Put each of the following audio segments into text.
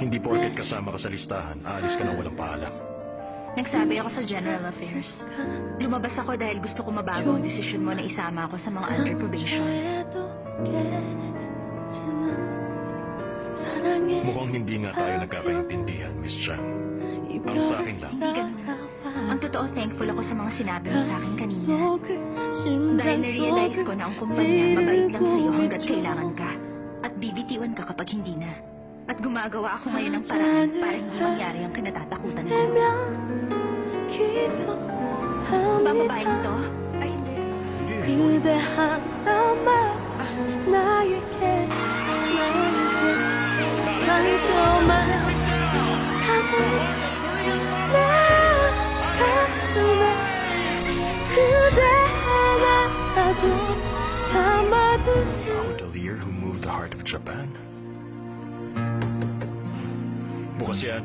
Hindi porket kasama ka sa listahan, aalis ka na walang paalam. Nagsabi ako sa General Affairs. Lumabas ako dahil gusto ko mabago ang desisyon mo na isama ako sa mga under probation. Mukhang hindi nga tayo nagkakaintindihan, Miss Chang. Ang sa akin lang. Hindi ganun. Ang totoo, thankful ako sa mga sinabi mo sa akin kanina. Dahil na-realize ko na ang kumpanya mabait lang sa'yo hanggat kailangan ka. At bibitiwan ka kapag hindi na. At gumagawa ako ngayon ng paraan para hindi mangyari ang kinatatakutan ko. Bababae nito? Ay, hindi. Hindi. A hotelier who moved the heart of Japan? Bukas yan.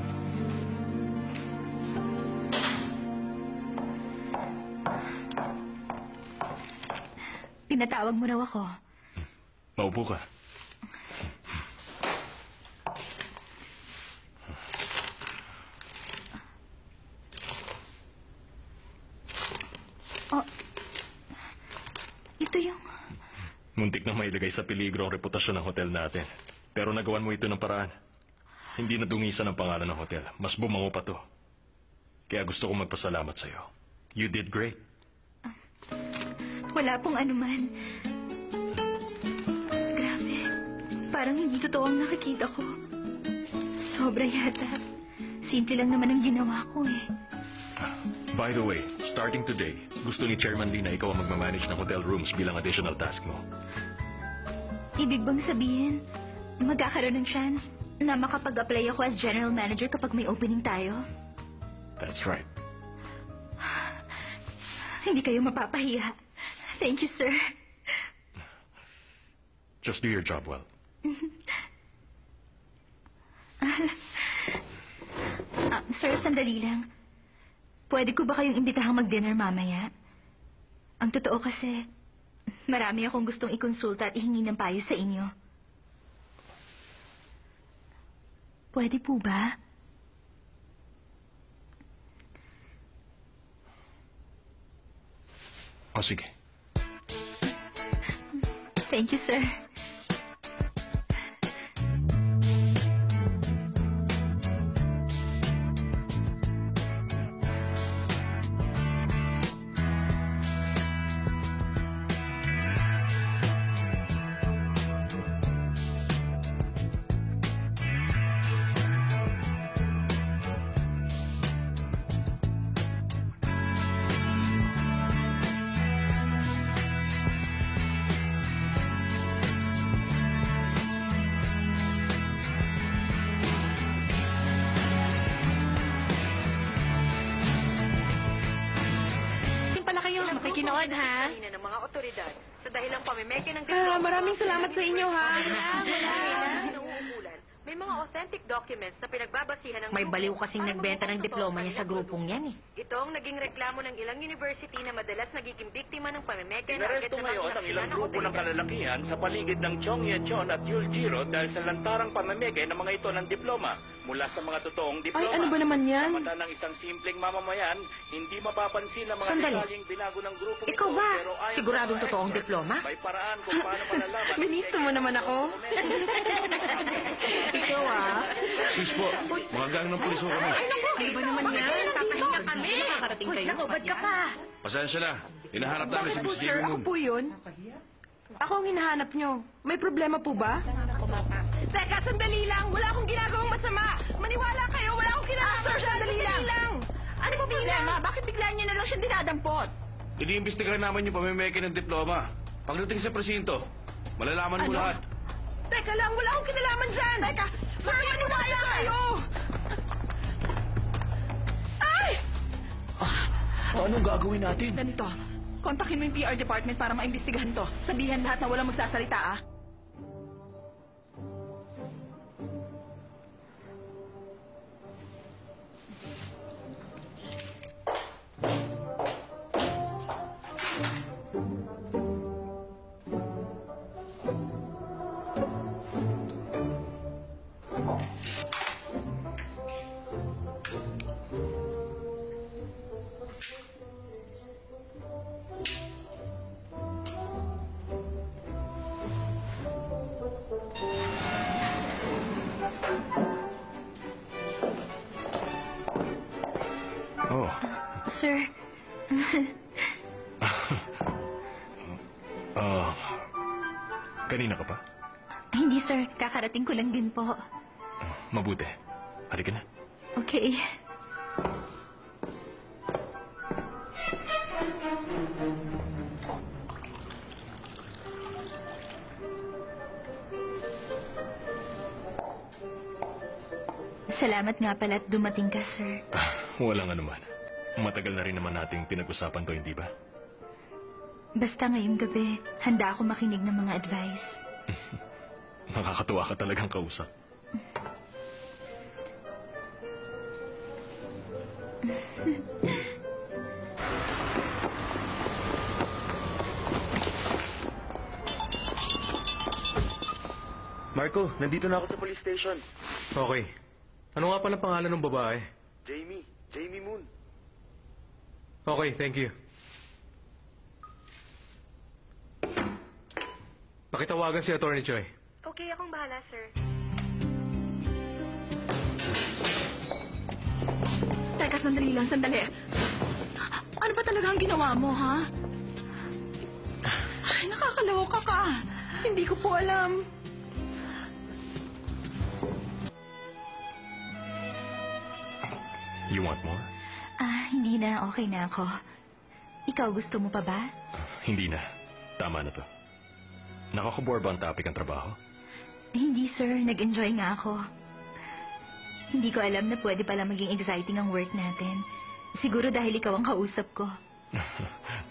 Pinatawag mo raw ako. Maupo ka. Oh, ito yung... Muntik na mailagay sa peligro ang reputasyon ng hotel natin. Pero nagawan mo ito ng paraan. Hindi na dungisan ang pangalan ng hotel. Mas bumango pa to. Kaya gusto kong magpasalamat sa'yo. You did great. Wala pong anuman. Grabe. Parang hindi totoo ang nakikita ko. Sobra yata. Simple lang naman ang ginawa ko eh. By the way, starting today, gusto ni Chairman Lee na ikaw ang magmamanage ng hotel rooms bilang additional task mo. Ibig bang sabihin, magkakaroon ng chance na makapag-apply ako as general manager kapag may opening tayo? That's right. Hindi kayo mapapahiya. Thank you, sir. Just do your job well. Sir, sandali lang. Pwede ko ba kayong imbitahang mag-dinner mamaya? Ang totoo kasi, marami akong gustong ikonsulta at ihingi ng payo sa inyo. Pwede po ba? O sige. Thank you, sir. Kinood, ha? Ng mga otoridad sa dahilang pamimeke ng diploma. Maraming salamat sa inyo, ha? May mga authentic documents na pinagbabasihan ng May grupo baliw kasing para nagbenta ng magpapatotoo diploma niya sa kanilang grupong yan, eh. Ito ang naging reklamo ng ilang university na madalas nagiging biktima ng pamimeke na Inaresto ngayon ang ilang grupo ng kalalakihan sa paligid ng Chong Yechon at Yuljiro dahil sa lantarang pamimeke ng mga ito ng diploma mula sa mga totoong diploma. Ay, ano ba naman yan? Samantala ng isang simpleng mamamayan, hindi mapapansin ang mga Sandali. detalyeng binago ng grupo Ikaw ito. ba? Pero ayon sa Siguradong mga totoong expert, diploma? May paraan kung paano malalaman. Ministo mo naman ako. Ikaw, ah. Sis po, mga gang ng pulis mo kami. Ano ba naman yan? Papahinga kami. Nakakarating kayo. Nakubad ka pa. Pasensya na. Hinahanap namin si Bakit po, Miss sir? Jamie Ako Moon. po yun. Ako ang hinahanap nyo. May problema po ba? Teka, sandali lang. Wala akong ginagawang masama. Maniwala kayo. Wala akong ginagawang masama. Sandali lang. Ano po problema? Bakit biglaan niyo na lang siya dinadampot? Iniimbestigahan namin yung pamimeke ng diploma. Pagdating sa presinto, malalaman mo Ano? lahat. Teka lang, wala akong kinalaman dyan. Teka, sir, maniwala kayo. Ay! Anong gagawin natin? Ganito, kontakin mo yung PR department para maimbestigahan to. Sabihan lahat na walang magsasalita, ah. Ah, kanina ka pa? Hindi, sir. Kakarating ko lang din po. Mabuti. Halika na. Okay. Salamat nga pala at dumating ka, sir. Walang anuman. Matagal na rin naman nating pinag-usapan to, hindi ba? Basta ngayong gabi, handa ako makinig ng mga advice. Nakakatuwa ka talagang kausap. Marco, nandito na ako sa police station. Okay. Ano nga pala pangalan ng babae? Jamie. Jamie Moon. Okay, thank you. Pakitawagan si Attorney Choi. Okay, akong bahala, sir. Teka, sandali lang, sandali. Ano ba talaga ang ginawa mo, ha? Ay, nakakaloka ka. Hindi ko po alam. You want more? Hindi na. Okay na ako. Ikaw, gusto mo pa ba? Hindi na. Tama na to. Nakakabore ba ang topic ng trabaho? Hindi, sir. Nag-enjoy nga ako. Hindi ko alam na pwede pala maging exciting ang work natin. Siguro dahil ikaw ang kausap ko.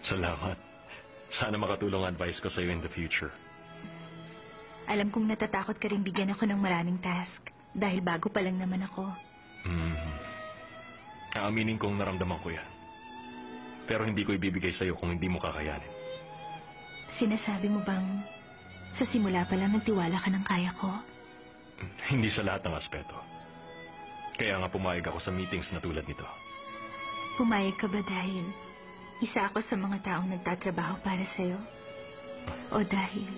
Salamat. Sana makatulong ang advice ko sa'yo in the future. Alam kong natatakot ka rin bigyan ako ng maraming task. Dahil bago pa lang naman ako. Aaminin kong naramdaman ko yan. Pero hindi ko ibibigay sa'yo kung hindi mo kakayanin. Sinasabi mo bang sa simula pa lang nagtiwala ka ng kaya ko? Hindi sa lahat ng aspeto. Kaya nga pumayag ako sa meetings na tulad nito. Pumayag ka ba dahil isa ako sa mga taong nagtatrabaho para sa'yo? O dahil